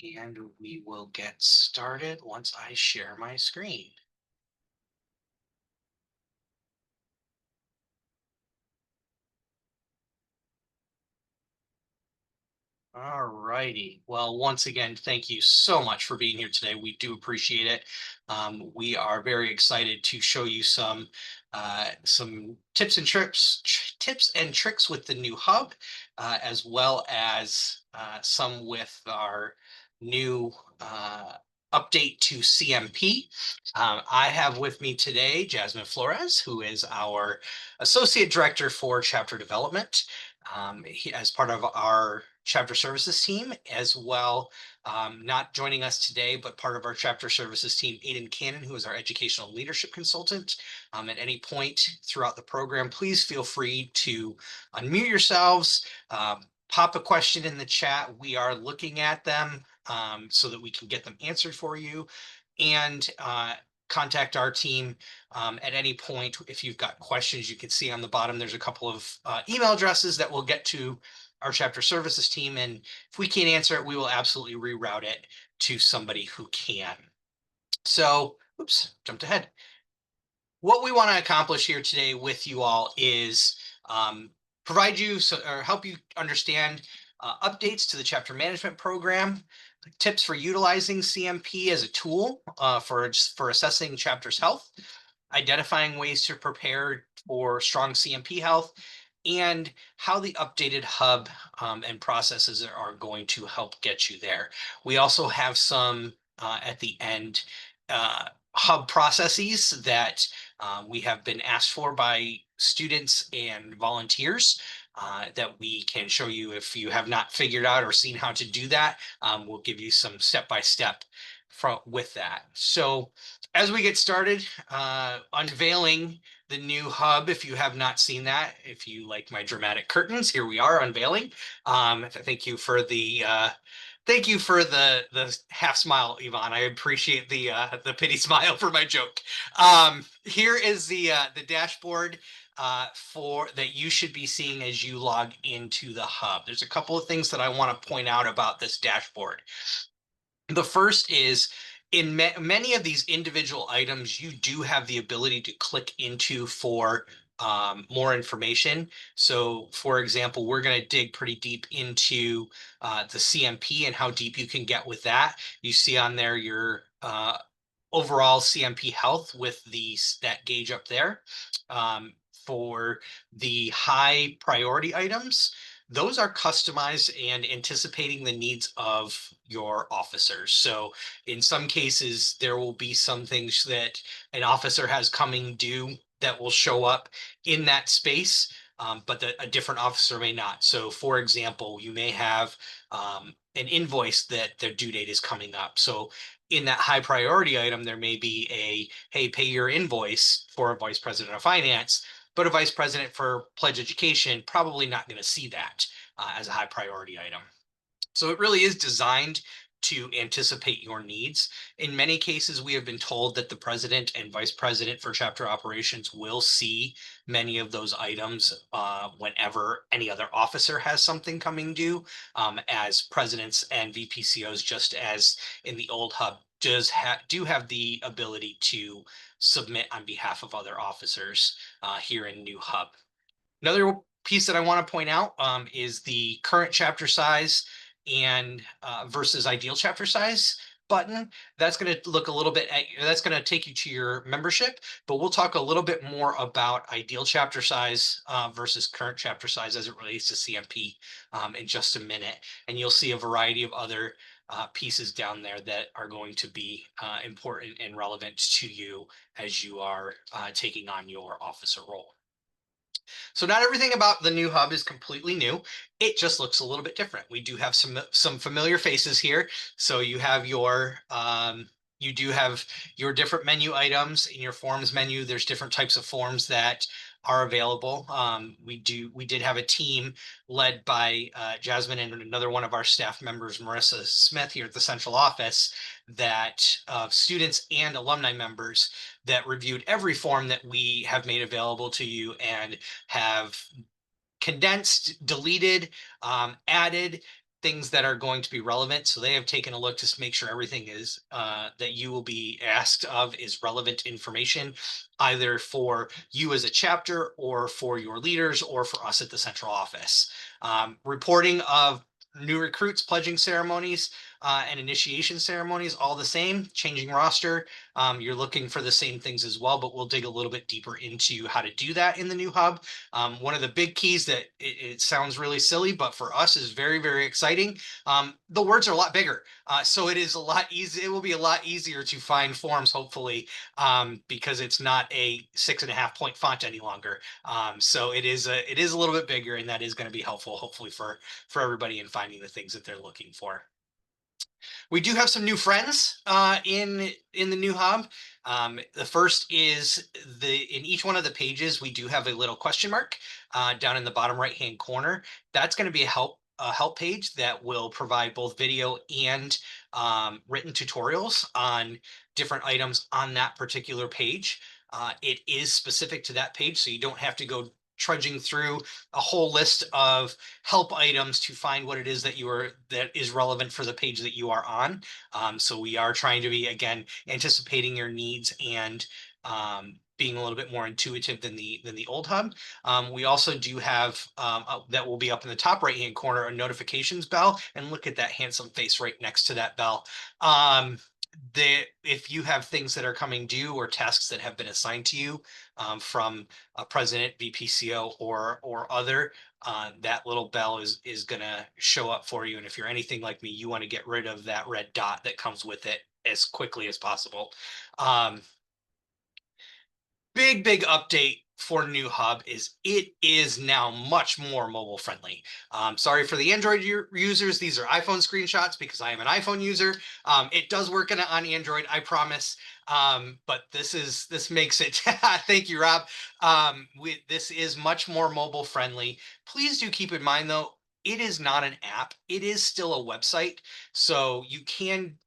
And we will get started once I share my screen. All righty. Well, once again, thank you so much for being here today. We do appreciate it. We are very excited to show you some tips and tricks with the new hub, as well as some with our new update to CMP. I have with me today Jasmine Flores, who is our Associate Director for Chapter Development, as part of our chapter services team as well. Not joining us today, but part of our chapter services team, Aiden Cannon, who is our educational leadership consultant. At any point throughout the program, please feel free to unmute yourselves, pop a question in the chat. We are looking at them so that we can get them answered for you. And contact our team at any point if you've got questions. You can see on the bottom there's a couple of email addresses that we'll get to our chapter services team, and if we can't answer it, we will absolutely reroute it to somebody who can. So, oops, jumped ahead. What we want to accomplish here today with you all is provide you or help you understand updates to the chapter management program, tips for utilizing CMP as a tool for assessing chapters health, identifying ways to prepare for strong CMP health, and how the updated hub and processes are going to help get you there. We also have some at the end hub processes that we have been asked for by students and volunteers that we can show you. If you have not figured out or seen how to do that, we'll give you some step-by-step with that. So as we get started, unveiling the new hub, if you have not seen that, if you like my dramatic curtains, here we are unveiling. Thank you for the half smile, Yvonne. I appreciate the pity smile for my joke. Here is the dashboard for that you should be seeing as you log into the hub. There's a couple of things that I want to point out about this dashboard. The first is in many of these individual items, you do have the ability to click into for more information. So, for example, we're going to dig pretty deep into the CMP and how deep you can get with that. You see on there your overall CMP health with the stat gauge up there. For the high priority items, those are customized and anticipating the needs of your officers. So in some cases, there will be some things that an officer has coming due that will show up in that space, but a different officer may not. So for example, you may have an invoice that their due date is coming up. So in that high priority item, there may be hey, pay your invoice for a vice president of finance, but a vice president for pledge education probably not going to see that as a high priority item. So it really is designed to anticipate your needs. In many cases, we have been told that the president and vice president for chapter operations will see many of those items whenever any other officer has something coming due, as presidents and VPCOs, just as in the old hub, do have the ability to submit on behalf of other officers here in new hub. Another piece that I want to point out is the current chapter size and versus ideal chapter size button. That's going to look a little bit at, that's going to take you to your membership, but we'll talk a little bit more about ideal chapter size versus current chapter size as it relates to CMP in just a minute. And you'll see a variety of other pieces down there that are going to be important and relevant to you as you are taking on your officer role. So not everything about the new hub is completely new. It just looks a little bit different. We do have some familiar faces here. So you do have your different menu items in your forms menu. There's different types of forms that are available. We did have a team led by Jasmine and another one of our staff members, Marissa Smith, here at the central office, that students and alumni members that reviewed every form that we have made available to you and have condensed, deleted, added, things that are going to be relevant. So they have taken a look to make sure everything is that you will be asked of is relevant information, either for you as a chapter or for your leaders or for us at the central office. Reporting of new recruits, pledging ceremonies, and initiation ceremonies, all the same. Changing roster, you're looking for the same things as well, but we'll dig a little bit deeper into how to do that in the new hub. One of the big keys that it sounds really silly, but for us is very, very exciting. The words are a lot bigger. So it is a lot easy. It will be a lot easier to find forms, hopefully, because it's not a 6.5 point font any longer. So it is a little bit bigger, and that is going to be helpful, hopefully, for everybody in finding the things that they're looking for. We do have some new friends in the new hub. The first is in each one of the pages, we do have a little question mark down in the bottom right hand corner. That's going to be a help page that will provide both video and written tutorials on different items on that particular page. It is specific to that page, so you don't have to go trudging through a whole list of help items to find what it is that that is relevant for the page that you are on. So we are trying to be, again, anticipating your needs and being a little bit more intuitive than the old hub. We also do have that will be up in the top right hand corner, a notifications bell, and look at that handsome face right next to that bell. If you have things that are coming due or tasks that have been assigned to you from a president, VPCO, or other, that little bell is going to show up for you. And if you're anything like me, you want to get rid of that red dot that comes with it as quickly as possible. Big update for new hub is it is now much more mobile friendly. Sorry for the Android users. These are iPhone screenshots because I am an iPhone user. It does work on Android, I promise. But this makes it. Thank you, Rob. This is much more mobile friendly. Please do keep in mind though, it is not an app. It is still a website. So you can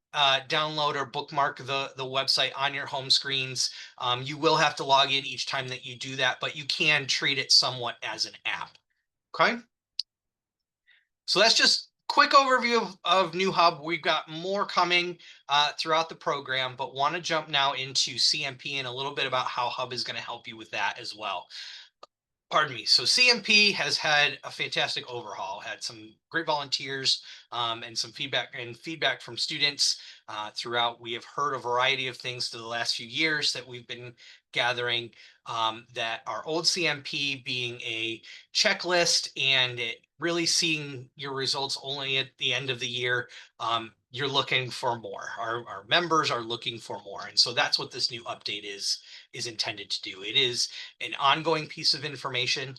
download or bookmark the website on your home screens. You will have to log in each time that you do that, but you can treat it somewhat as an app. Okay. So that's just quick overview of New Hub. We've got more coming throughout the program, but want to jump now into CMP and a little bit about how Hub is going to help you with that as well. Pardon me. So CMP has had a fantastic overhaul, had some great volunteers and some feedback from students throughout. We have heard a variety of things to the last few years that we've been gathering, that our old CMP being a checklist and it really seeing your results only at the end of the year. You're looking for more. Our members are looking for more. And so that's what this new update is intended to do. It is an ongoing piece of information.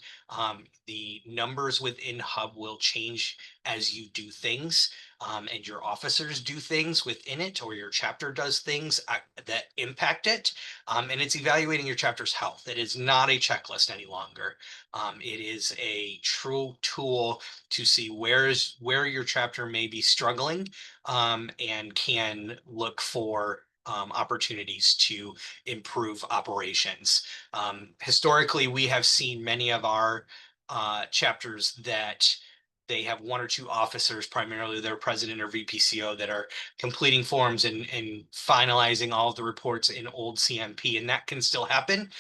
The numbers within Hub will change as you do things, and your officers do things within it, or your chapter does things that impact it. And it's evaluating your chapter's health. It is not a checklist any longer. It is a true tool to see where your chapter may be struggling, and can look for opportunities to improve operations. Historically, we have seen many of our chapters that they have one or two officers, primarily their president or VPCO, that are completing forms and finalizing all of the reports in old CMP, and that can still happen.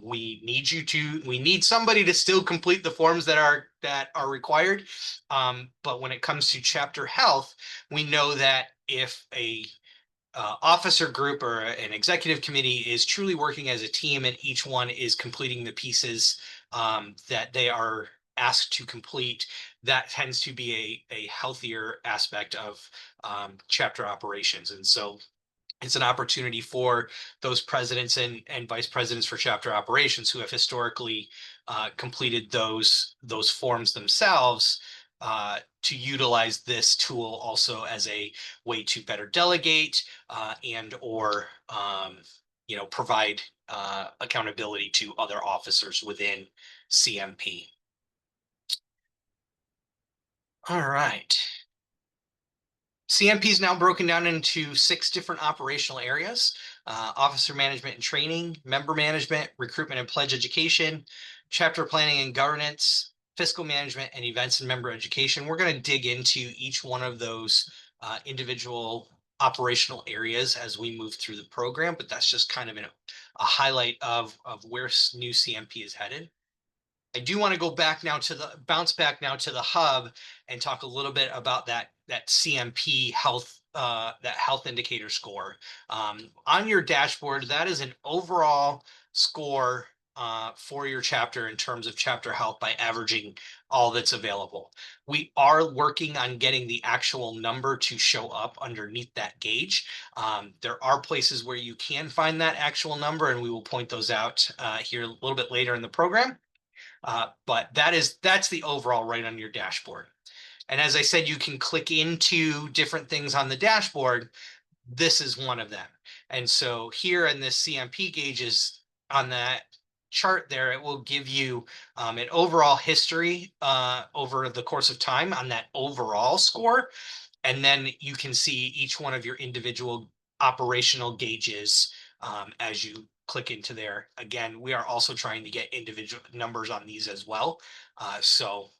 We need somebody to still complete the forms that are required. But when it comes to chapter health, we know that if a officer group or an executive committee is truly working as a team and each one is completing the pieces that they are asked to complete, that tends to be a healthier aspect of chapter operations. And so it's an opportunity for those presidents and vice presidents for chapter operations who have historically completed those forms themselves, to utilize this tool also as a way to better delegate and or provide accountability to other officers within CMP. All right. CMP is now broken down into 6 different operational areas: officer management and training, member management, recruitment and pledge education, chapter planning and governance, fiscal management, and events and member education. We're going to dig into each one of those individual operational areas as we move through the program, but that's just kind of a highlight of where new CMP is headed. I do want to go back now to the bounce back now to the hub and talk a little bit about that CMP health that health indicator score. On your dashboard, that is an overall score for your chapter in terms of chapter health by averaging all that's available. We are working on getting the actual number to show up underneath that gauge. There are places where you can find that actual number, and we will point those out here a little bit later in the program. But that's the overall right on your dashboard. And as I said, you can click into different things on the dashboard. This is one of them. And so here in this CMP gauges on that chart there, it will give you an overall history over the course of time on that overall score. And then you can see each one of your individual operational gauges as you click into there. Again, we are also trying to get individual numbers on these as well. So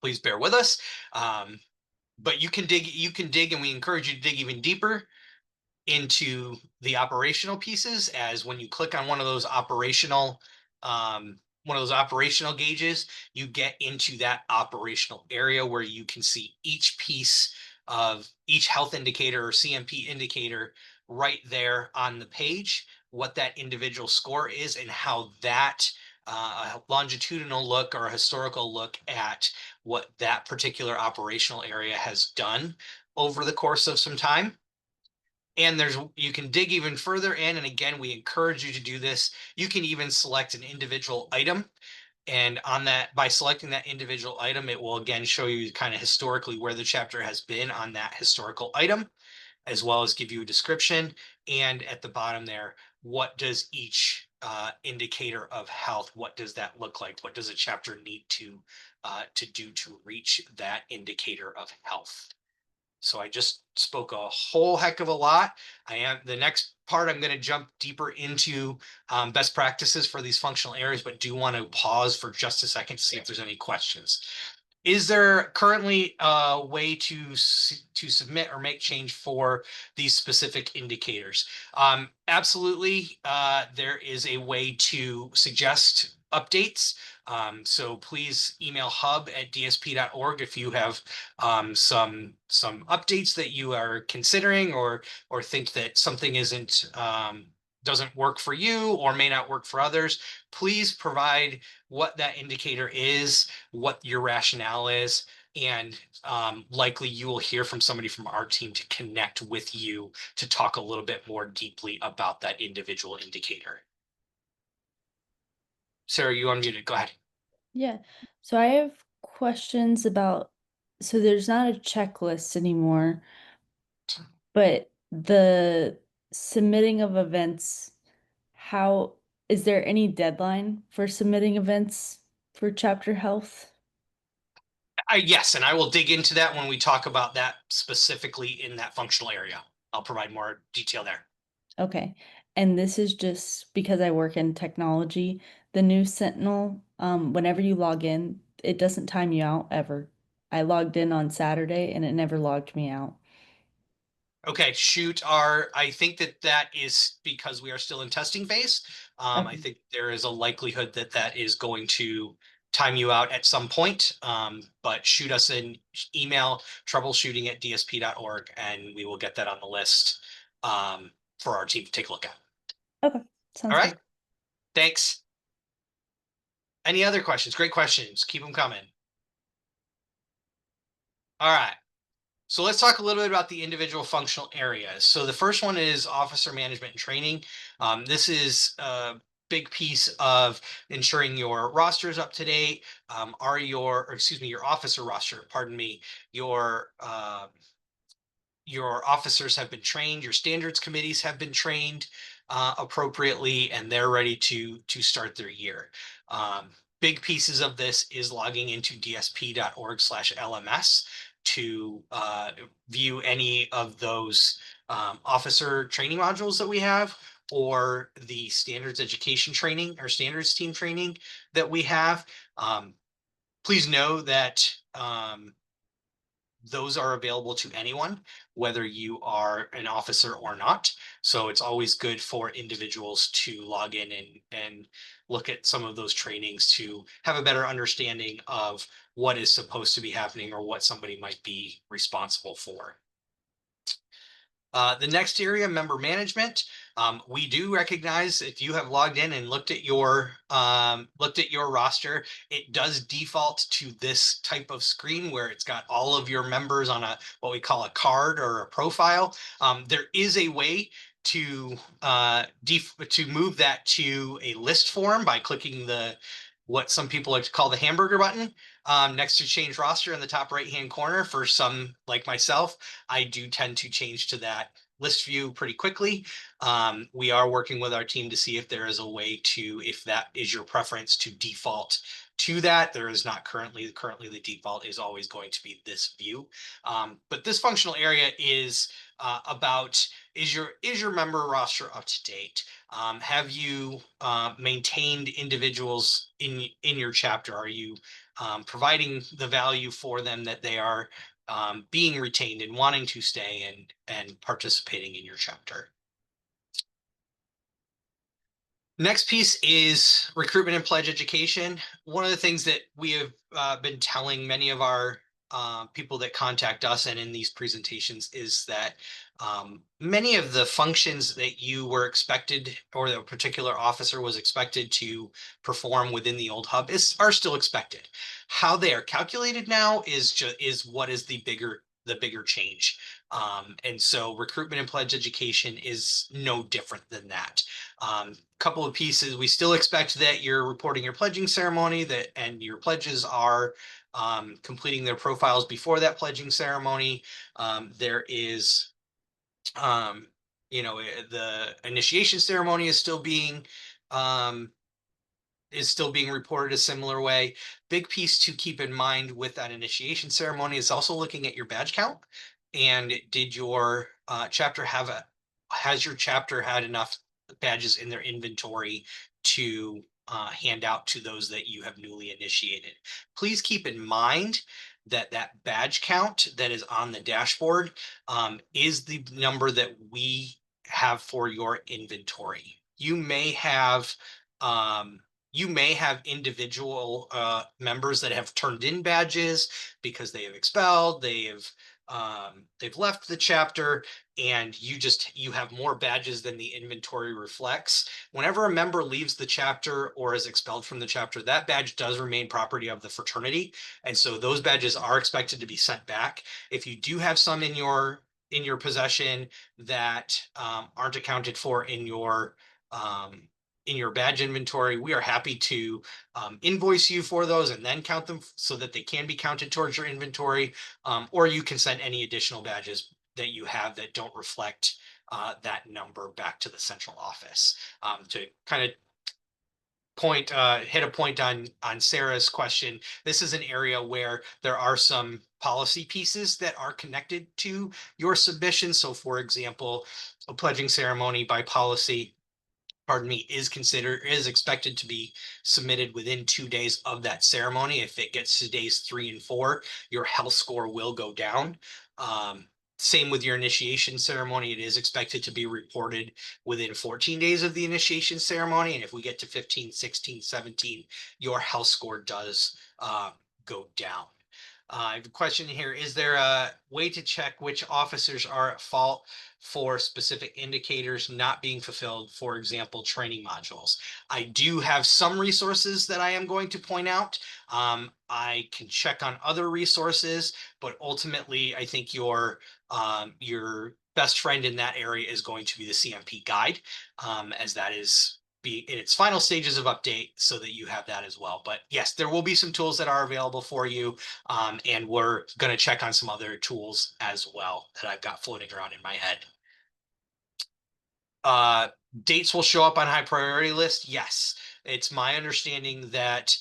please bear with us. But you can dig, and we encourage you to dig even deeper into the operational pieces, as when you click on one of those operational gauges, you get into that operational area where you can see each piece of each health indicator or CMP indicator right there on the page, what that individual score is, and how that a longitudinal look or a historical look at what that particular operational area has done over the course of some time. And you can dig even further in, and again, we encourage you to do this. You can even select an individual item, and on that, by selecting that individual item, it will again show you kind of historically where the chapter has been on that historical item, as well as give you a description. And at the bottom there, what does each indicator of health, what does that look like? What does a chapter need to do to reach that indicator of health? So I just spoke a whole heck of a lot. The next part, I'm going to jump deeper into best practices for these functional areas, but do want to pause for just a second to see if there's any questions. Is there currently a way to submit or make change for these specific indicators? Absolutely. There is a way to suggest updates. So please email hub@dsp.org if you have some updates that you are considering, or think that something doesn't work for you or may not work for others. Please provide what that indicator is, what your rationale is, and likely you will hear from somebody from our team to connect with you to talk a little bit more deeply about that individual indicator. Sarah, you unmuted. Go ahead. Yeah. So I have questions about, so there's not a checklist anymore, but the submitting of events, how is there any deadline for submitting events for chapter health? Yes, and I will dig into that when we talk about that specifically in that functional area. I'll provide more detail there. Okay. And this is just because I work in technology. The new Sentinel, whenever you log in, it doesn't time you out ever. I logged in on Saturday and it never logged me out. Okay, I think that is because we are still in testing phase. I Okay. think there is a likelihood that that is going to time you out at some point. But shoot us an email, troubleshooting@dsp.org, and we will get that on the list for our team to take a look at. Okay. All Sounds right, good. thanks. Any other questions? Great questions. Keep them coming. All right. So let's talk a little bit about the individual functional areas. So the first one is officer management and training. This is a big piece of ensuring your roster is up to date. Your officer roster, pardon me, your officers have been trained, your standards committees have been trained appropriately, and they're ready to start their year. Big pieces of this is logging into dsp.org/LMS to view any of those officer training modules that we have, or the standards education training or standards team training that we have. Please know that those are available to anyone, whether you are an officer or not. So it's always good for individuals to log in and look at some of those trainings to have a better understanding of what is supposed to be happening or what somebody might be responsible for. The next area, member management. We do recognize if you have logged in and looked at your roster, it does default to this type of screen where it's got all of your members on a what we call a card or a profile. There is a way to move that to a list form by clicking the what some people like to call the hamburger button next to change roster in the top right hand corner. For some like myself, I do tend to change to that list view pretty quickly. We are working with our team to see if there is a way to, if that is your preference, to default to that. There is not currently. Currently, the default is always going to be this view. But this functional area is about is your member roster up to date? Have you maintained individuals in your chapter? Are you providing the value for them that they are being retained and wanting to stay and participating in your chapter? Next piece is recruitment and pledge education. One of the things that we have been telling many of our people that contact us and in these presentations is that many of the functions that you were expected or the particular officer was expected to perform within the old hub are still expected. How they are calculated now is what is the bigger change. And so recruitment and pledge education is no different than that. Couple of pieces. We still expect that you're reporting your pledging ceremony and your pledges are completing their profiles before that pledging ceremony. There is, the initiation ceremony is still being reported a similar way. Big piece to keep in mind with that initiation ceremony is also looking at your badge count. And did your has your chapter had enough badges in their inventory to hand out to those that you have newly initiated? Please keep in mind that that badge count that is on the dashboard is the number that we have for your inventory. You may have individual members that have turned in badges because they have expelled, they've left the chapter, and you have more badges than the inventory reflects. Whenever a member leaves the chapter or is expelled from the chapter, that badge does remain property of the fraternity, and so those badges are expected to be sent back. If you do have some in your possession that aren't accounted for in your badge inventory, we are happy to invoice you for those and then count them so that they can be counted towards your inventory. Or you can send any additional badges that you have that don't reflect that number back to the central office. To kind of hit a point on Sarah's question. This is an area where there are some policy pieces that are connected to your submission. So for example, a pledging ceremony by policy, is expected to be submitted within 2 days of that ceremony. If it gets to days 3 and 4, your health score will go down. Same with your initiation ceremony. It is expected to be reported within 14 days of the initiation ceremony. And if we get to 15, 16, 17, your health score does go down. I have a question here. Is there a way to check which officers are at fault for specific indicators not being fulfilled? For example, training modules. I do have some resources that I am going to point out. I can check on other resources, but ultimately, I think your best friend in that area is going to be the CMP guide, as that is in its final stages of update, so that you have that as well. But yes, there will be some tools that are available for you. And we're going to check on some other tools as well that I've got floating around in my head. Dates will show up on high priority list. Yes, it's my understanding that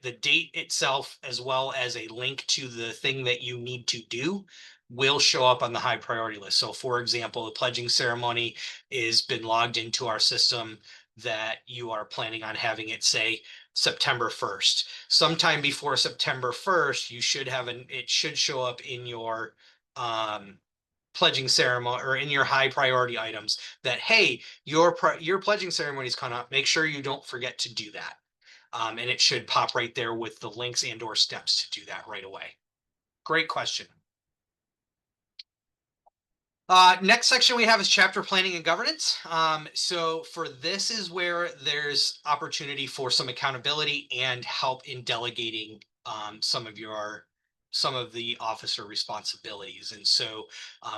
the date itself, as well as a link to the thing that you need to do, will show up on the high priority list. So for example, the pledging ceremony is been logged into our system that you are planning on having it, say, September 1st. Sometime before September 1st, you should have it should show up in your um, pledging ceremony or in your high priority items that, hey, your pledging ceremony is coming up. Make sure you don't forget to do that. And it should pop right there with the links and or steps to do that right away. Great question. Next section we have is chapter planning and governance. So for this is where there's opportunity for some accountability and help in delegating some of the officer responsibilities. And so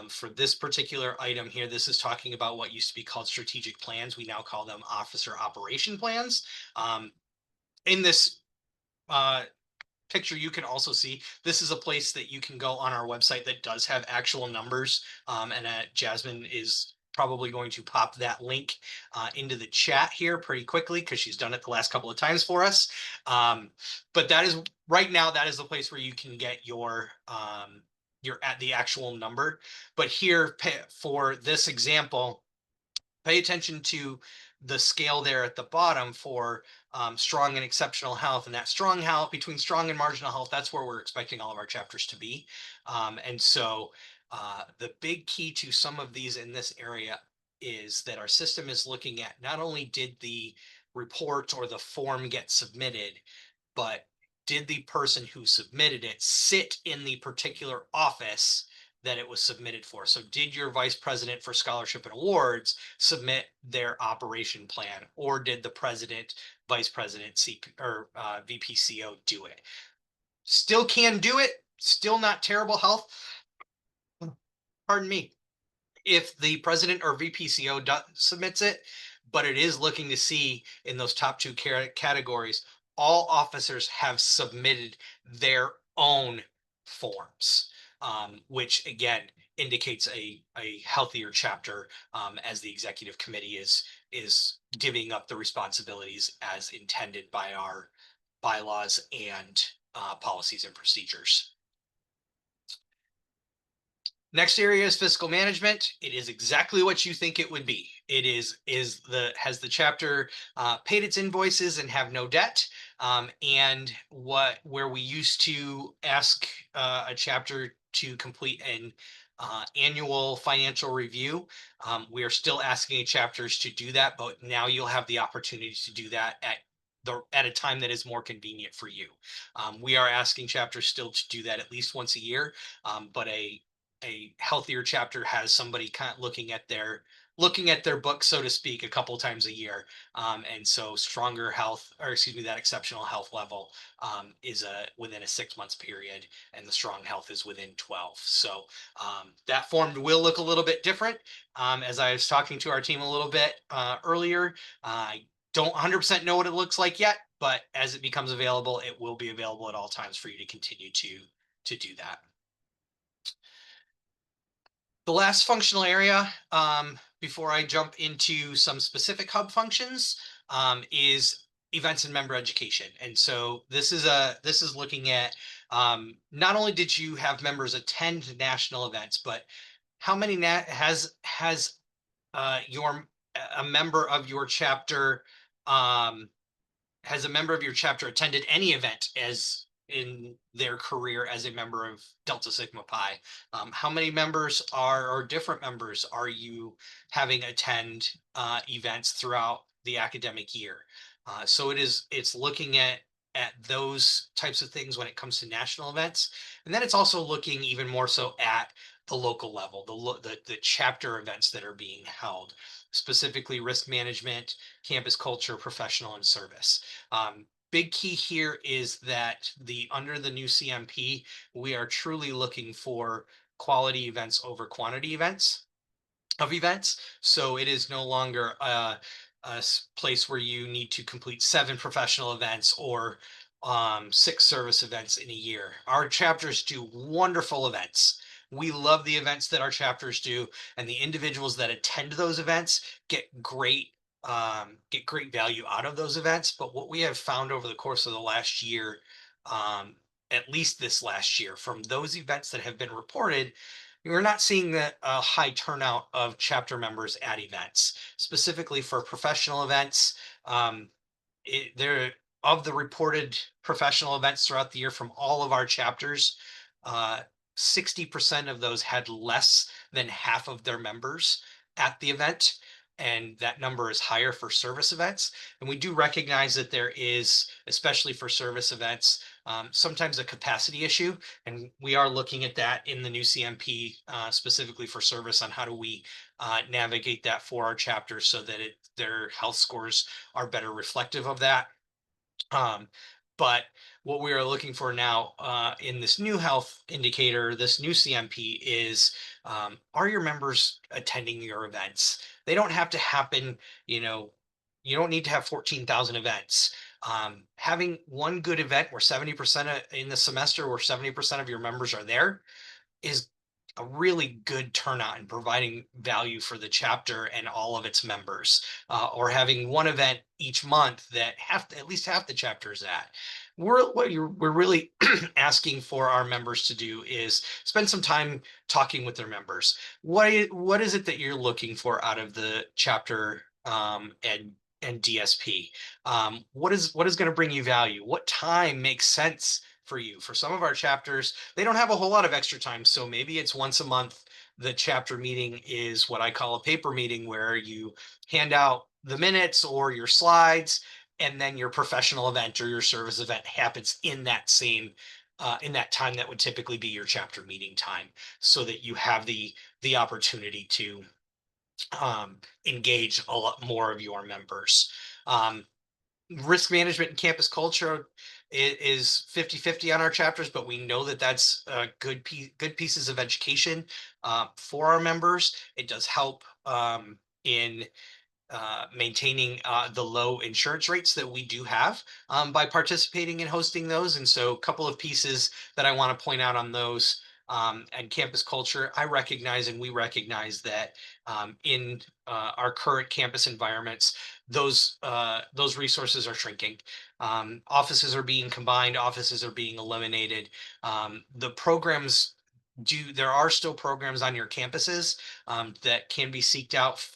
for this particular item here, this is talking about what used to be called strategic plans. We now call them officer operation plans. In this uh, picture, you can also see this is a place that you can go on our website that does have actual numbers. And Jasmine is probably going to pop that link into the chat here pretty quickly because she's done it the last couple of times for us. But that is right now, that is the place where you can get your at the actual number. But here for this example, pay attention to the scale there at the bottom for strong and exceptional health, and that strong health between strong and marginal health, that's where we're expecting all of our chapters to be. And so the big key to some of these in this area is that our system is looking at not only did the report or the form get submitted, but did the person who submitted it sit in the particular office that it was submitted for? So did your vice president for scholarship and awards submit their operation plan, or did the president, vice president, CP, or VPCO do it? Still can do it. Still not terrible health. Pardon me. If the president or VPCO submits it, but it is looking to see in those top two categories, all officers have submitted their own forms, which again indicates a healthier chapter as the executive committee is divvying up the responsibilities as intended by our bylaws and policies and procedures. Next area is fiscal management. It is exactly what you think it would be. It has the chapter paid its invoices and have no debt. And where we used to ask a chapter to complete an annual financial review, we are still asking chapters to do that, but now you'll have the opportunity to do that at a time that is more convenient for you. We are asking chapters still to do that at least once a year, but a healthier chapter has somebody kind of looking at their book, so to speak, a couple times a year. And so stronger health, or excuse me, that exceptional health level is within a 6 months period, and the strong health is within 12. So that form will look a little bit different. As I was talking to our team a little bit earlier, I don't 100% know what it looks like yet, but as it becomes available, it will be available at all times for you to continue to do that. The last functional area, before I jump into some specific hub functions, is events and member education. And so this is looking at not only did you have members attend national events, but how many has a member of your chapter has a member of your chapter attended any event as in their career as a member of Delta Sigma Pi? How many members or different members are you having attend events throughout the academic year? So it's looking at those types of things when it comes to national events, and then it's also looking even more so at the local level, the chapter events that are being held, specifically risk management, campus culture, professional, and service. Big key here is that under the new CMP, we are truly looking for quality events over quantity events. So it is no longer a place where you need to complete 7 professional events or 6 service events in a year. Our chapters do wonderful events. We love the events that our chapters do, and the individuals that attend those events get great value out of those events. But what we have found over the course of the last year, at least this last year, from those events that have been reported, we're not seeing that a high turnout of chapter members at events, specifically for professional events. Um, there of the reported professional events throughout the year from all of our chapters, uh, 60% of those had less than half of their members at the event. And that number is higher for service events. And we do recognize that there is, especially for service events, sometimes a capacity issue. And we are looking at that in the new CMP, specifically for service, on how do we navigate that for our chapters so that their health scores are better reflective of that. Um, but what we are looking for now, in this new health indicator, this new CMP, is, are your members attending your events? They don't have to happen, you know, you don't need to have 14,000 events. Having one good event where 70% in the semester, where 70% of your members are there, is a really good turnout in providing value for the chapter and all of its members, or having one event each month that at least half the chapter is at. We're really asking for our members to do is spend some time talking with their members. What is it that you're looking for out of the chapter, and DSP? What is going to bring you value? What time makes sense for you? For some of our chapters, they don't have a whole lot of extra time. So maybe it's once a month. The chapter meeting is what I call a paper meeting, where you hand out the minutes or your slides, and then your professional event or your service event happens in that same, in that time that would typically be your chapter meeting time, so that you have the opportunity to, engage a lot more of your members. Um, Risk management and campus culture is 50-50 on our chapters, but we know that that's good pieces of education, for our members. It does help, in maintaining the low insurance rates that we do have, by participating in hosting those. And so, a couple of pieces that I want to point out on those, and campus culture. I recognize, and we recognize, that, in our current campus environments, those resources are shrinking. Offices are being combined, offices are being eliminated. The programs do There are still programs on your campuses, that can be seeked out.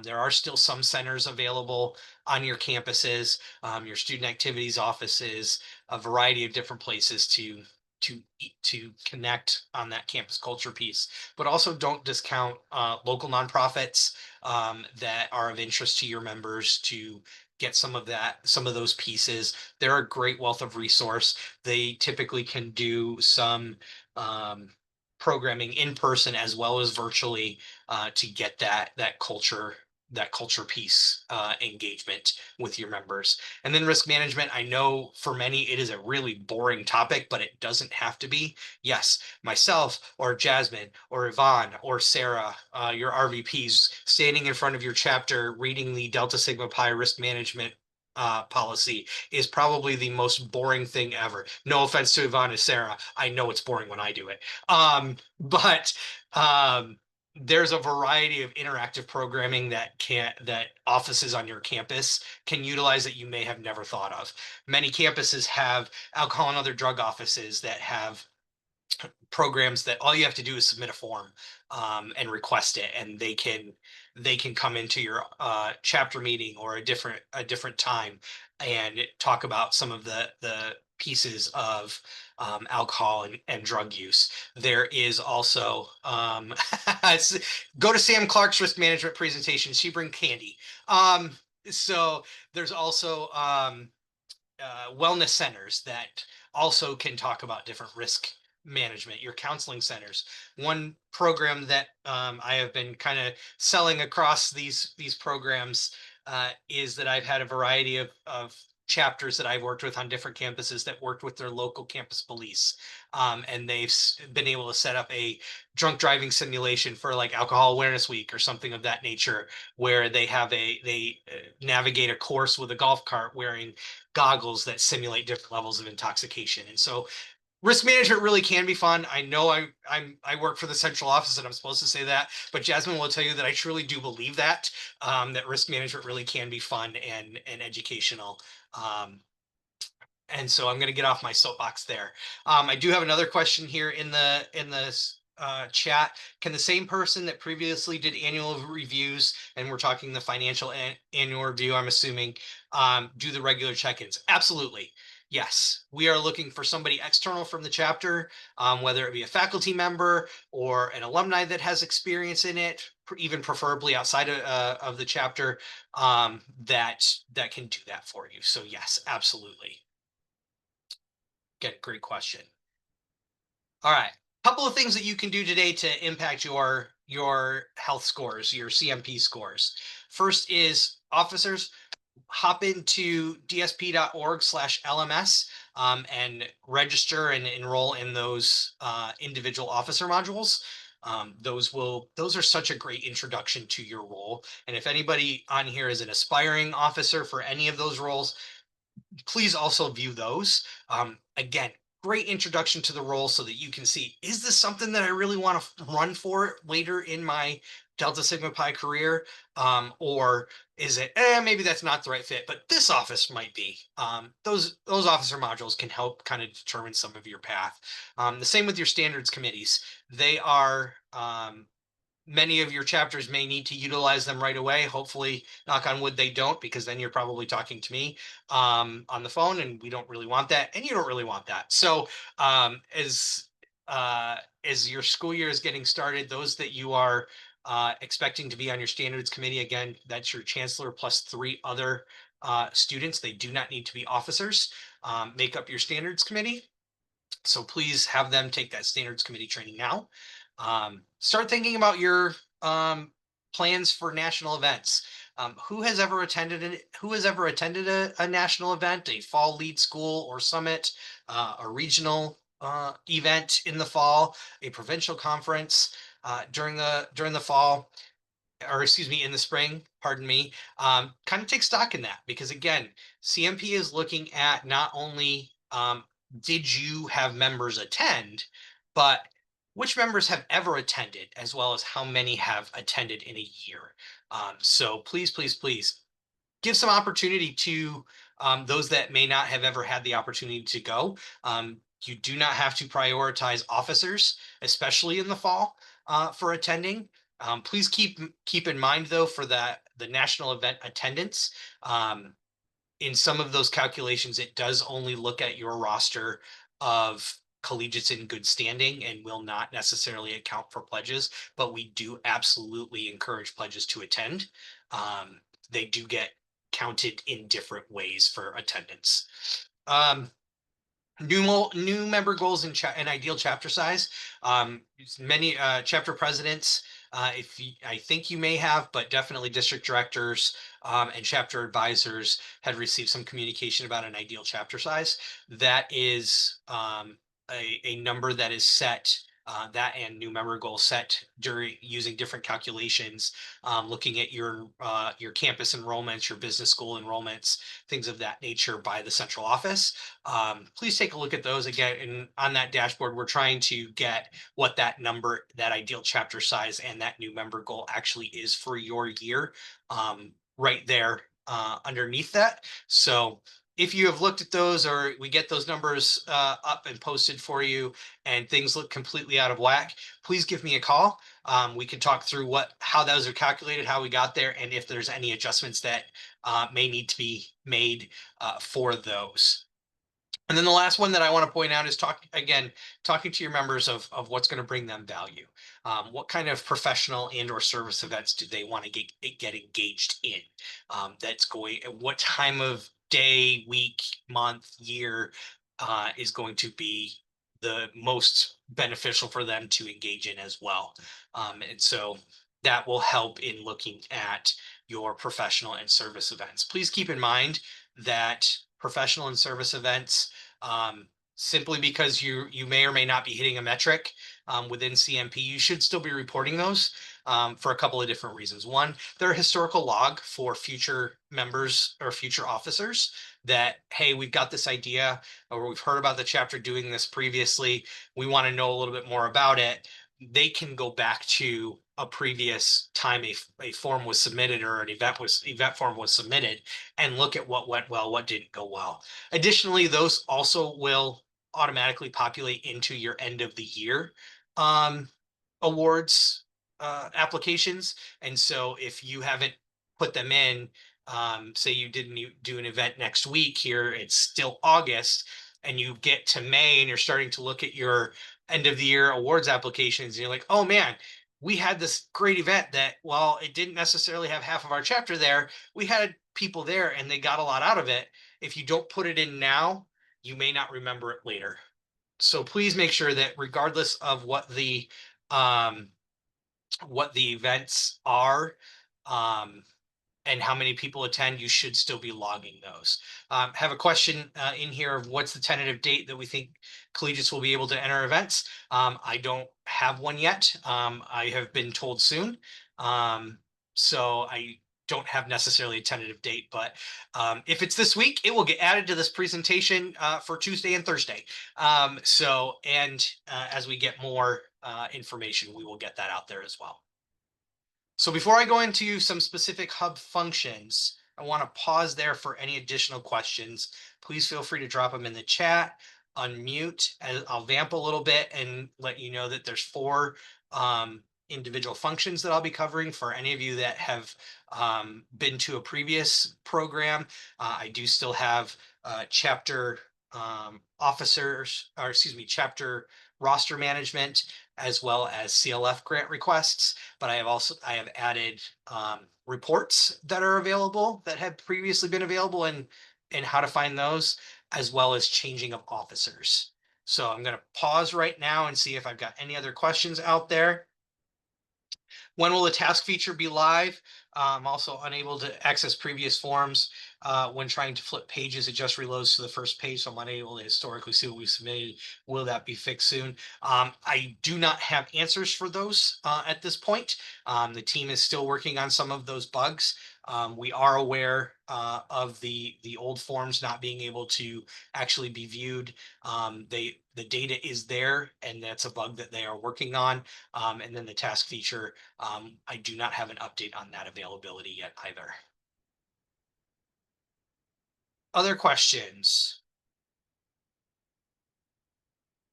There are still some centers available on your campuses, your student activities offices, a variety of different places to connect on that campus culture piece. But also, don't discount local nonprofits, that are of interest to your members, to get some of those pieces. They're a great wealth of resource. They typically can do some, um, programming in person as well as virtually, to get that culture piece, engagement with your members. And then risk management. I know for many it is a really boring topic, but it doesn't have to be. Yes, myself or Jasmine or Yvonne or Sarah, your RVPs, standing in front of your chapter reading the Delta Sigma Pi risk management, policy, is probably the most boring thing ever. No offense to Yvonne and Sarah. I know it's boring when I do it. But, there's a variety of interactive programming that offices on your campus can utilize that you may have never thought of. Many campuses have alcohol and other drug offices that have programs that all you have to do is submit a form, and request it, and they can come into your, chapter meeting, or a different time, and talk about some of the pieces of, alcohol and drug use. There is also, go to Sam Clark's risk management presentation. She bring candy. So there's also, wellness centers that also can talk about different risk management, your counseling centers. One program that, I have been kind of selling across these programs, is that I've had a variety of chapters that I've worked with on different campuses that worked with their local campus police, and they've been able to set up a drunk driving simulation for, like, alcohol awareness week or something of that nature, where they navigate a course with a golf cart wearing goggles that simulate different levels of intoxication. And so, risk management really can be fun. I know I work for the central office and I'm supposed to say that, but Jasmine will tell you that I truly do believe that, that risk management really can be fun and educational. Um, And so I'm going to get off my soapbox there. I do have another question here in the chat. Can the same person that previously did annual reviews, and we're talking the financial annual review, I'm assuming, do the regular check-ins? Absolutely. Yes, we are looking for somebody external from the chapter, whether it be a faculty member or an alumni that has experience in it, even preferably outside of the chapter, that can do that for you. So yes, absolutely. Great question. All right. Couple of things that you can do today to impact your health scores, your CMP scores. First is officers, hop into dsp.org/LMS and register and enroll in those individual officer modules. Those are such a great introduction to your role. And if anybody on here is an aspiring officer for any of those roles, please also view those. Again, great introduction to the role so that you can see, is this something that I really want to run for later in my Delta Sigma Pi career? Or is it, maybe that's not the right fit, but this office might be. Those officer modules can help kind of determine some of your path. The same with your standards committees. They are, many of your chapters may need to utilize them right away. Hopefully, knock on wood, they don't, because then you're probably talking to me on the phone, and we don't really want that, and you don't really want that. So as your school year is getting started, those that you are expecting to be on your standards committee, again, that's your chancellor plus 3 other students. They do not need to be officers. Make up your standards committee. So please have them take that standards committee training now. Start thinking about your plans for national events. Who has ever attended a national event, a fall lead school or summit, a regional event in the fall, a provincial conference during the fall, or excuse me, in the spring, pardon me. Kind of take stock in that, because again, CMP is looking at not only did you have members attend, but which members have ever attended, as well as how many have attended in a year. So please, please, please give some opportunity to those that may not have ever had the opportunity to go. You do not have to prioritize officers, especially in the fall, for attending. Please keep in mind, though, for the national event attendance. In some of those calculations, it does only look at your roster of collegiates in good standing and will not necessarily account for pledges, but we do absolutely encourage pledges to attend. They do get counted in different ways for attendance. New member goals and ideal chapter size. Many chapter presidents, I think you may have, but definitely district directors and chapter advisors had received some communication about an ideal chapter size. That is a number that is set. That and new member goal set during using different calculations, looking at your campus enrollments, your business school enrollments, things of that nature by the central office. Please take a look at those again. And on that dashboard, we're trying to get what that number, that ideal chapter size, and that new member goal actually is for your year, right there underneath that. So if you have looked at those, or we get those numbers up and posted for you and things look completely out of whack, please give me a call. We can talk through how those are calculated, how we got there, and if there's any adjustments that may need to be made for those. And then the last one that I want to point out is talking to your members of what's going to bring them value. What kind of professional and or service events do they want to get engaged in? What time of day, week, month, year is going to be the most beneficial for them to engage in as well. And so that will help in looking at your professional and service events. Please keep in mind that professional and service events, simply because you may or may not be hitting a metric within CMP, you should still be reporting those for a couple of different reasons. One, they're a historical log for future members or future officers that, hey, we've got this idea, or we've heard about the chapter doing this previously. We want to know a little bit more about it. They can go back to a previous time a form was submitted or an event form was submitted and look at what went well, what didn't go well. Additionally, those also will automatically populate into your end of the year um, awards applications. And so if you haven't put them in, say you didn't do an event next week here, it's still August, and you get to May and you're starting to look at your end of the year awards applications, and you're like, oh man, we had this great event that, well, it didn't necessarily have half of our chapter there. We had people there and they got a lot out of it. If you don't put it in now, you may not remember it later. So please make sure that regardless of um, what the events are, um, and how many people attend, you should still be logging those. Have a question in here of what's the tentative date that we think collegiates will be able to enter events. I don't have one yet. I have been told soon. So I don't have necessarily a tentative date, but if it's this week, it will get added to this presentation for Tuesday and Thursday. As we get more information, we will get that out there as well. So before I go into some specific hub functions, I want to pause there for any additional questions. Please feel free to drop them in the chat, unmute, and I'll vamp a little bit and let you know that there's 4 individual functions that I'll be covering. For any of you that have been to a previous program, I do still have chapter officers, or excuse me, chapter roster management, as well as CLF grant requests. But I have added reports that are available that have previously been available, and how to find those, as well as changing of officers. So I'm going to pause right now and see if I've got any other questions out there. When will the task feature be live? I'm also unable to access previous forms. When trying to flip pages, it just reloads to the first page, so I'm unable to historically see what we submitted. Will that be fixed soon? I do not have answers for those at this point. The team is still working on some of those bugs. We are aware of the old forms not being able to actually be viewed. The data is there, and that's a bug that they are working on. And then the task feature, I do not have an update on that availability yet either. Other questions?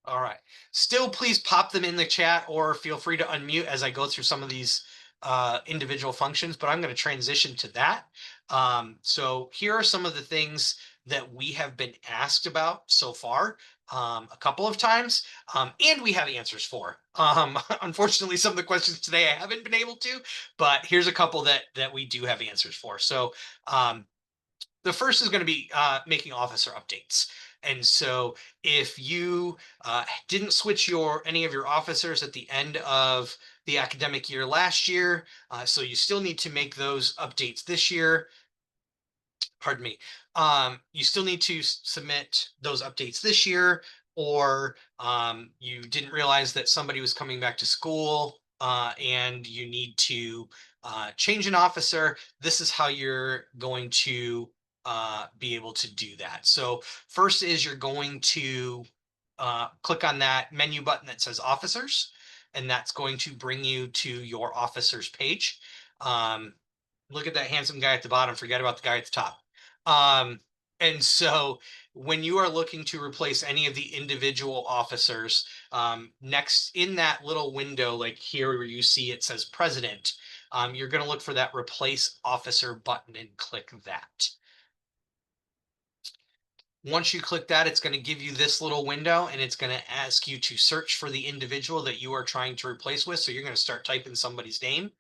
All right. Still, please pop them in the chat or feel free to unmute as I go through some of these individual functions, but I'm going to transition to that. So here are some of the things that we have been asked about so far a couple of times, and we have answers for. Unfortunately, some of the questions today I haven't been able to, but here's a couple that we do have answers for. So the first is going to be making officer updates. And so if you didn't switch any of your officers at the end of the academic year last year, so you still need to make those updates this year. Pardon me. You still need to submit those updates this year, or you didn't realize that somebody was coming back to school and you need to change an officer. This is how you're going to be able to do that. So first is you're going to click on that menu button that says officers, and that's going to bring you to your officers page. Look at that handsome guy at the bottom, forget about the guy at the top. And so when you are looking to replace any of the individual officers, next in that little window, like here where you see it says president, you're going to look for that replace officer button and click that. Once you click that, it's going to give you this little window, and it's going to ask you to search for the individual that you are trying to replace with. So you're going to start typing somebody's name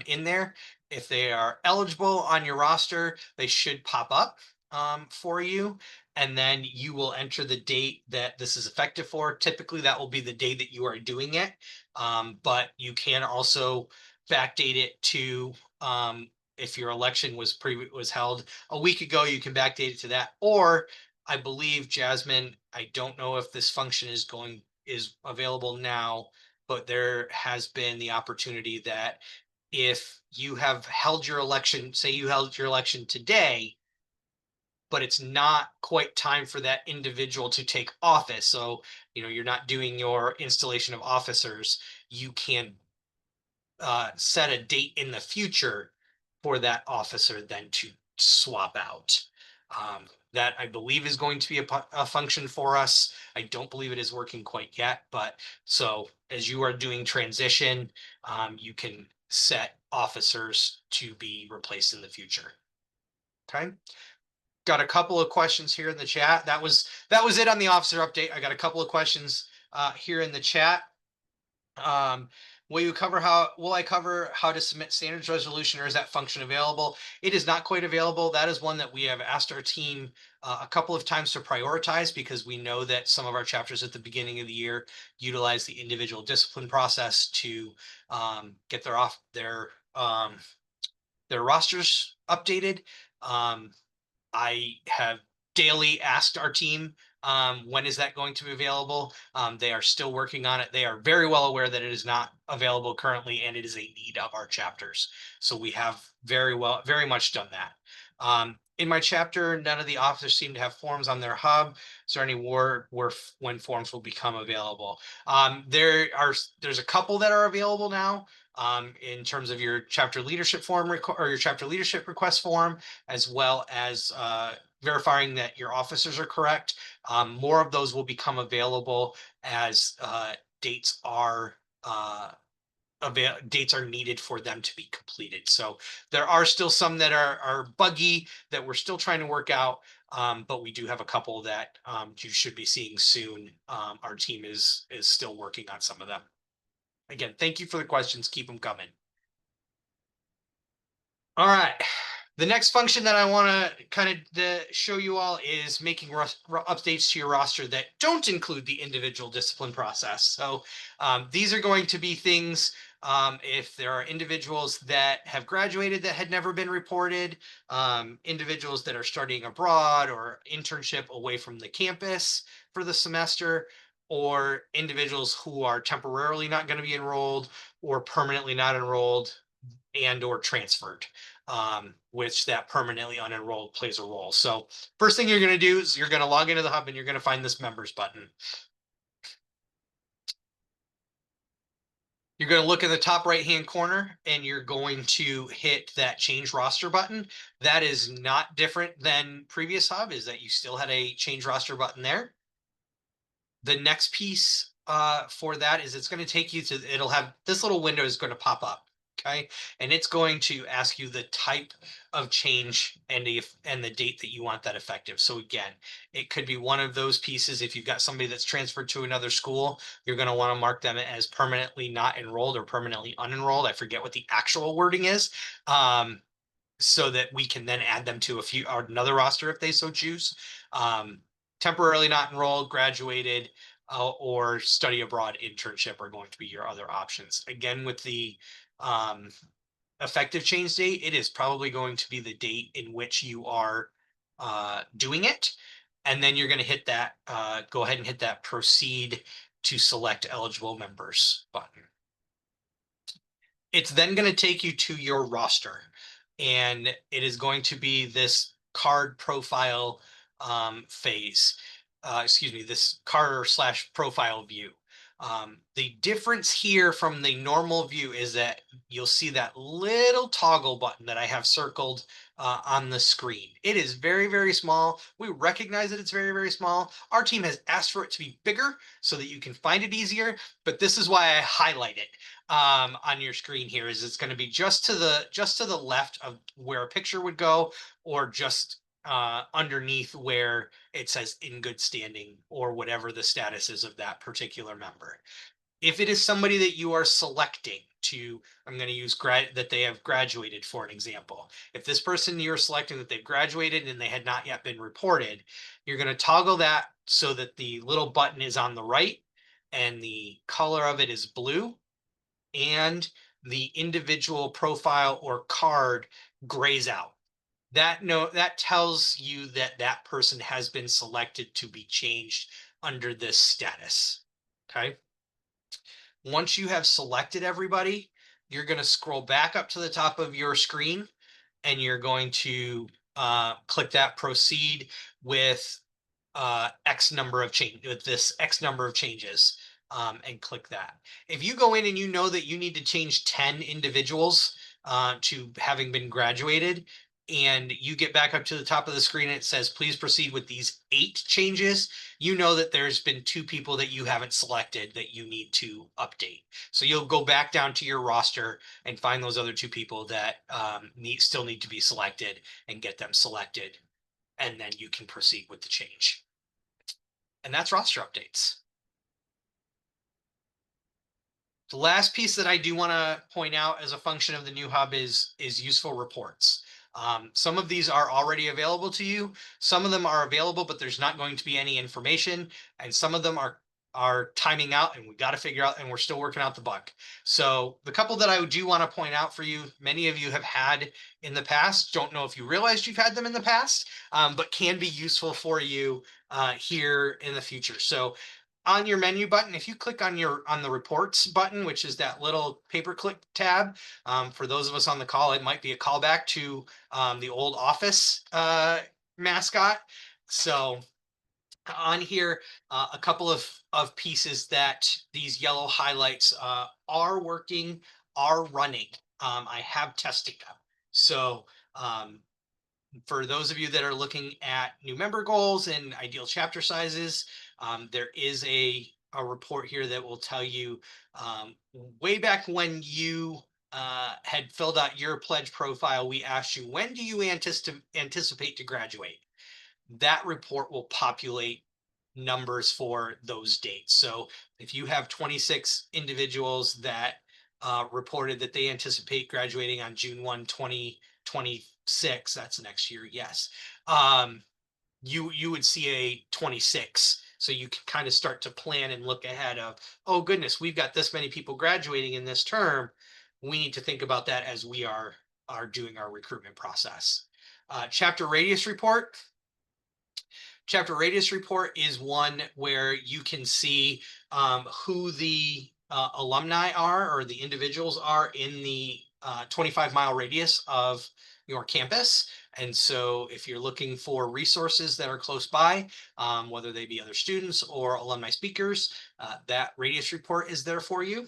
in there. If they are eligible on your roster, they should pop up for you. And then you will enter the date that this is effective for. Typically, that will be the day that you are doing it. But you can also backdate it to if your election was held a week ago, you can backdate it to that. Or I believe, Jasmine, I don't know if this function is available now, but there has been the opportunity that if you have held your election, say you held your election today, but it's not quite time for that individual to take office. So, you're not doing your installation of officers, you can set a date in the future for that officer then to swap out. That I believe is going to be a function for us. I don't believe it is working quite yet, but so as you are doing transition, you can set officers to be replaced in the future. Okay. Got a couple of questions here in the chat. That was it on the officer update. I got a couple of questions here in the chat. Will I cover how to submit standards resolution, or is that function available? It is not quite available. That is one that we have asked our team a couple of times to prioritize, because we know that some of our chapters at the beginning of the year utilize the individual discipline process to get their rosters updated. I have daily asked our team, when is that going to be available? They are still working on it. They are very well aware that it is not available currently, and it is a need of our chapters. So we have very much done that. In my chapter, none of the officers seem to have forms on their hub. Is there any word when forms will become available? There's a couple that are available now. In terms of your chapter leadership form or your chapter leadership request form, as well as verifying that your officers are correct. More of those will become available as dates are needed for them to be completed. So there are still some that are buggy that we're still trying to work out, but we do have a couple that you should be seeing soon. Our team is still working on some of them. Again, thank you for the questions. Keep them coming. All right. The next function that I want to kind of show you all is making updates to your roster that don't include the individual discipline process. So these are going to be things, if there are individuals that have graduated that had never been reported, individuals that are studying abroad or internship away from the campus for the semester, or individuals who are temporarily not going to be enrolled or permanently not enrolled and or transferred, which that permanently unenrolled plays a role. So first thing you're going to do is you're going to log into the hub and you're going to find this members button. You're going to look in the top right hand corner and you're going to hit that change roster button. That is not different than previous hub, is that you still had a change roster button there. The next piece for that is it's going to take you to, it'll have this little window is going to pop up. Okay, and it's going to ask you the type of change and the date that you want that effective. So again, it could be one of those pieces. If you've got somebody that's transferred to another school, you're going to want to mark them as permanently not enrolled or permanently unenrolled. I forget what the actual wording is, so that we can then add them to another roster if they so choose. Temporarily not enrolled, graduated, or study abroad internship are going to be your other options. Again, with the effective change date, it is probably going to be the date in which you are doing it. And then you're going to hit that, go ahead and hit that proceed to select eligible members button. It's then going to take you to your roster, and it is going to be this card profile phase. This card/profile view. The difference here from the normal view is that you'll see that little toggle button that I have circled on the screen. It is very, very small. We recognize that it's very, very small. Our team has asked for it to be bigger so that you can find it easier, but this is why I highlight it on your screen here. Is it's going to be just to the left of where a picture would go, or just underneath where it says in good standing, or whatever the status is of that particular member. If it is somebody that you are selecting to, I'm going to use that they have graduated for an example. If this person you're selecting that they've graduated and they had not yet been reported, you're going to toggle that so that the little button is on the right and the color of it is blue, and the individual profile or card grays out. That tells you that that person has been selected to be changed under this status. Okay. Once you have selected everybody, you're going to scroll back up to the top of your screen, and you're going to click that proceed with X number of changes. and click that. If you go in and you know that you need to change 10 individuals to having been graduated, and you get back up to the top of the screen and it says, please proceed with these 8 changes, you know that there's been 2 people that you haven't selected that you need to update. So you'll go back down to your roster and find those other 2 people that still need to be selected and get them selected. And then you can proceed with the change. And that's roster updates. The last piece that I do want to point out as a function of the new hub is useful reports. Some of these are already available to you. Some of them are available, but there's not going to be any information, and some of them are timing out, and we got to figure out, and we're still working out the bug. So the couple that I do want to point out for you, many of you have had in the past. Don't know if you realized you've had them in the past, but can be useful for you here in the future. So on your menu button, if you click on the reports button, which is that little paperclip tab, for those of us on the call, it might be a callback to the old Office mascot. So on here, a couple of pieces that these yellow highlights are working, are running. I have tested them. So for those of you that are looking at new member goals and ideal chapter sizes, there is a report here that will tell you way back when you had filled out your pledge profile, we asked you, when do you anticipate to graduate? That report will populate numbers for those dates. So if you have 26 individuals that reported that they anticipate graduating on June 1, 2026, that's next year, yes. You would see a 26. So you can kind of start to plan and look ahead of, oh goodness, we've got this many people graduating in this term. We need to think about that as we are doing our recruitment process. Chapter radius report. Chapter radius report is one where you can see who the alumni are, or the individuals are in the 25-mile radius of your campus. And so if you're looking for resources that are close by, whether they be other students or alumni speakers, that radius report is there for you.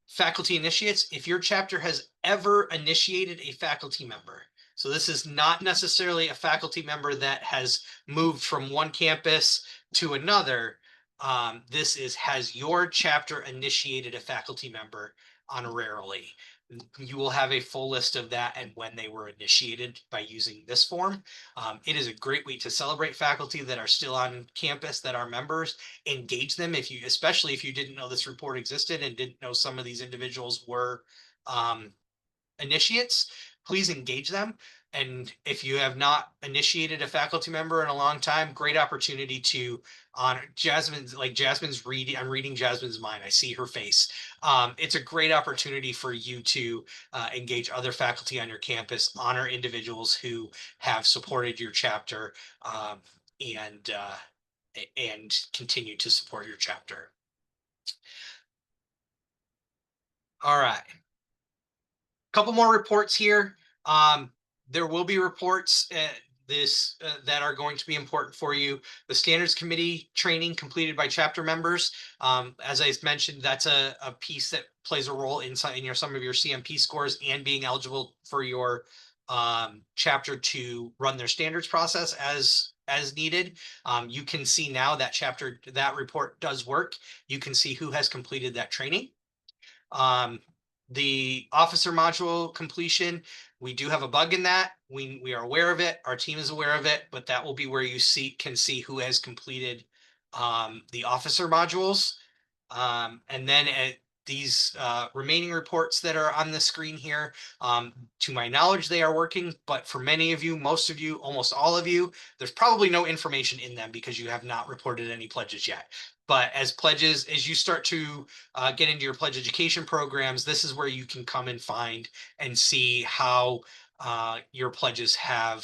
Faculty initiates, if your chapter has ever initiated a faculty member. So this is not necessarily a faculty member that has moved from one campus to another. This is, has your chapter initiated a faculty member honorarily? You will have a full list of that and when they were initiated by using this form. It is a great way to celebrate faculty that are still on campus, that are members, engage them. If you, especially if you didn't know this report existed and didn't know some of these individuals were initiates, please engage them. And if you have not initiated a faculty member in a long time, great opportunity to honor Jasmine's, like Jasmine's reading. I'm reading Jasmine's mind. I see her face. It's a great opportunity for you to engage other faculty on your campus, honor individuals who have supported your chapter, and continue to support your chapter. All right. Couple more reports here. There will be reports that are going to be important for you. The standards committee training completed by chapter members. As I mentioned, that's a piece that plays a role in some of your CMP scores and being eligible for your chapter to run their standards process as needed. You can see now that report does work. You can see who has completed that training. The officer module completion, we do have a bug in that. We are aware of it. Our team is aware of it, but that will be where you can see who has completed the officer modules. And then these remaining reports that are on the screen here, to my knowledge, they are working, but for many of you, most of you, almost all of you, there's probably no information in them because you have not reported any pledges yet. But as you start to get into your pledge education programs, this is where you can come and find and see how your pledges how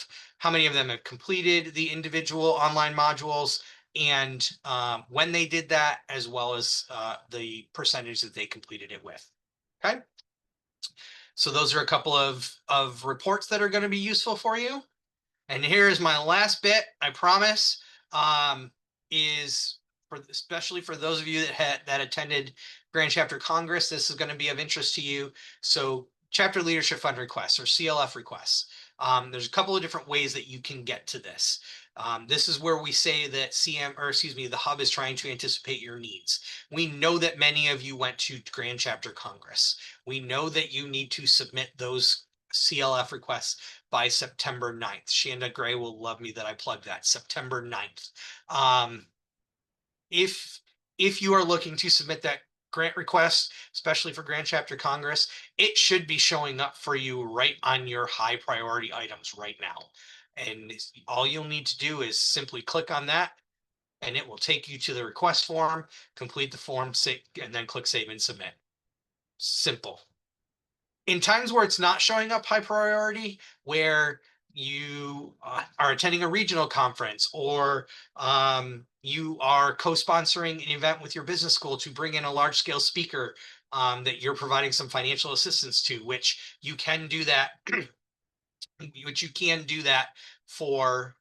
many of them have completed the individual online modules, and when they did that, as well as the percentage that they completed it with. Okay. So those are a couple of reports that are going to be useful for you. And here is my last bit, I promise, is especially for those of you that attended Grand Chapter Congress, this is going to be of interest to you. So Chapter Leadership Fund requests or CLF requests. There's a couple of different ways that you can get to this. This is where we say that the hub is trying to anticipate your needs. We know that many of you went to Grand Chapter Congress. We know that you need to submit those CLF requests by September 9th. Shanda Gray will love me that I plugged that, September 9th. If you are looking to submit that grant request, especially for Grand Chapter Congress, it should be showing up for you right on your high priority items right now. And all you'll need to do is simply click on that and it will take you to the request form, complete the form, and then click save and submit. Simple. In times where it's not showing up high priority, where you are attending a regional conference or you are co-sponsoring an event with your business school to bring in a large scale speaker that you're providing some financial assistance to, which you can do that, for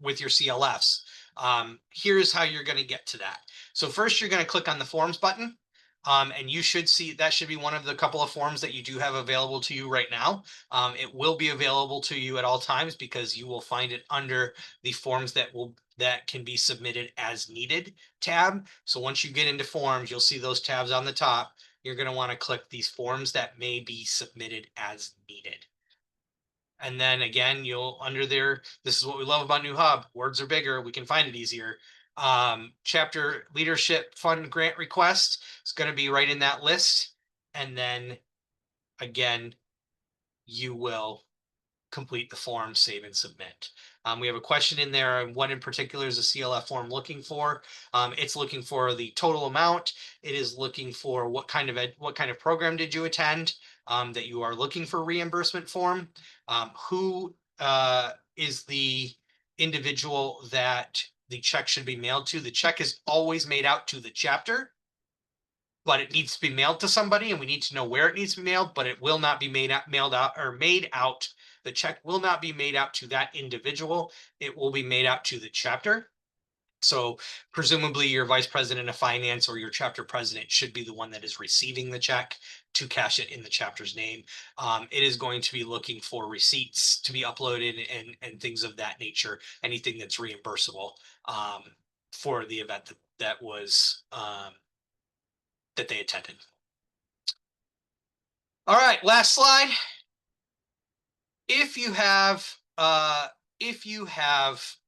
with your CLFs. Here's how you're going to get to that. So first, you're going to click on the forms button. And you should see that should be one of the couple of forms that you do have available to you right now. It will be available to you at all times because you will find it under the forms that can be submitted as needed tab. So once you get into forms, you'll see those tabs on the top. You're going to want to click these forms that may be submitted as needed. And then again, you'll under there, this is what we love about New Hub. Words are bigger. We can find it easier. Chapter Leadership Fund grant request is going to be right in that list. And then again, you will complete the form, save and submit. We have a question in there. What in particular is a CLF form looking for? It's looking for the total amount. It is looking for what kind of program did you attend that you are looking for reimbursement form. Who is the individual that the check should be mailed to? The check is always made out to the chapter, but it needs to be mailed to somebody, and we need to know where it needs to be mailed, but it will not be made out. The check will not be made out to that individual. It will be made out to the chapter. So presumably your vice president of finance or your chapter president should be the one that is receiving the check to cash it in the chapter's name. It is going to be looking for receipts to be uploaded and things of that nature, anything that's reimbursable for the event that was that they attended. All right, last slide. If you have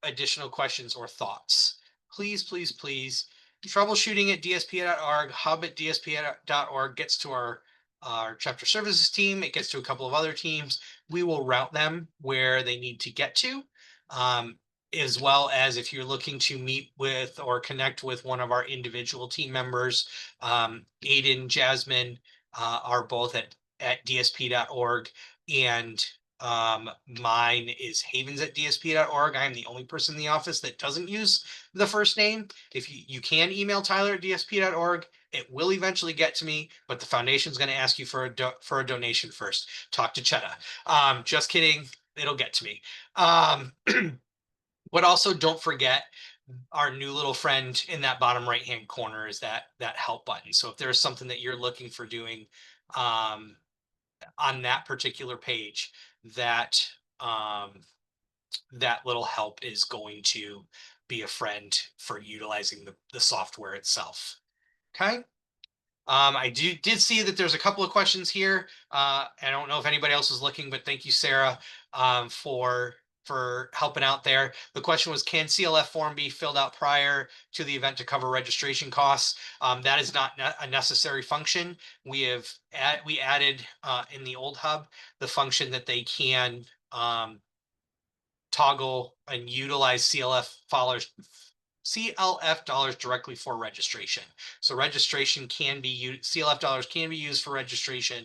additional questions or thoughts, please troubleshooting at dsp.org, hub at dsp.org gets to our chapter services team. It gets to a couple of other teams. We will route them where they need to get to. As well as if you're looking to meet with or connect with one of our individual team members, Aiden, Jasmine are both at dsp.org, and mine is havens at dsp.org. I'm the only person in the office that doesn't use the first name. If you can email Tyler at dsp.org, it will eventually get to me, but the foundation's going to ask you for a donation first. Talk to Chetta. Just kidding. It'll get to me. But also don't forget our new little friend in that bottom right hand corner is that help button. So if there's something that you're looking for doing on that particular page, that that little help is going to be a friend for utilizing the software itself. Okay. I did see that there's a couple of questions here. I don't know if anybody else is looking, but thank you, Sarah, for helping out there. The question was, can CLF form be filled out prior to the event to cover registration costs? That is not a necessary function. We added in the old hub the function that they can toggle and utilize CLF dollars directly for registration. So registration can be used, CLF dollars can be used for registration,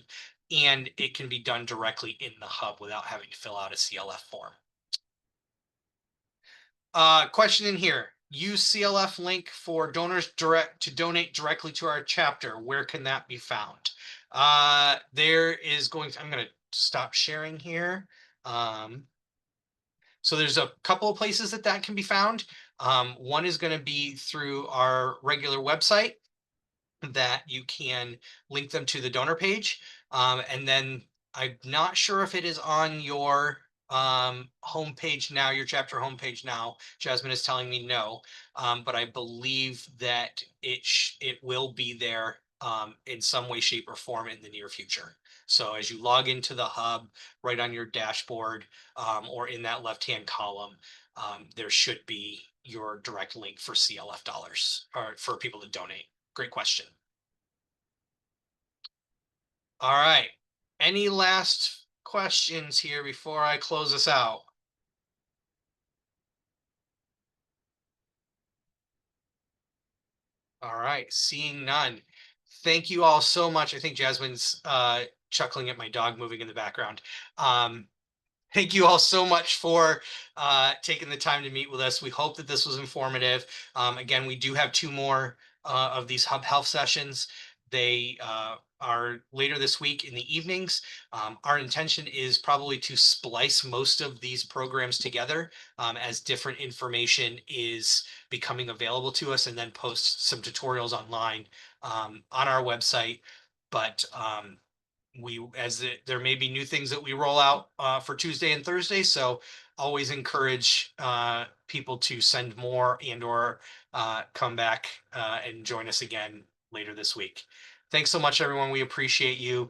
and it can be done directly in the hub without having to fill out a CLF form. Question in here. Use CLF link for donors to donate directly to our chapter. Where can that be found? I'm going to stop sharing here. So there's a couple of places that can be found. One is going to be through our regular website that you can link them to the donor page. And then I'm not sure if it is on your homepage now, your chapter homepage now. Jasmine is telling me no, but I believe that it will be there in some way, shape, or form in the near future. So as you log into the hub, right on your dashboard or in that left-hand column, there should be your direct link for CLF dollars or for people to donate. Great question. All right. Any last questions here before I close this out? All right. Seeing none. Thank you all so much. I think Jasmine's chuckling at my dog moving in the background. Um, Thank you all so much for taking the time to meet with us. We hope that this was informative. Again, we do have two more of these Hub Health sessions. They are later this week in the evenings. Our intention is probably to splice most of these programs together as different information is becoming available to us, and then post some tutorials online on our website. But there may be new things that we roll out for Tuesday and Thursday, so always encourage people to send more and or come back and join us again later this week. Thanks so much, everyone. We appreciate you.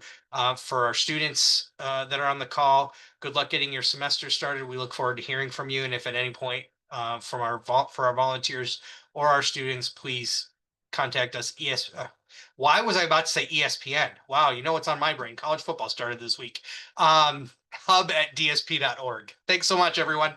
For our students that are on the call, good luck getting your semester started. We look forward to hearing from you, and if at any point for our volunteers or our students, please contact us. Why was I about to say ESPN? Wow, you know what's on my brain? College football started this week. Hub@dsp.org. Thanks so much, everyone.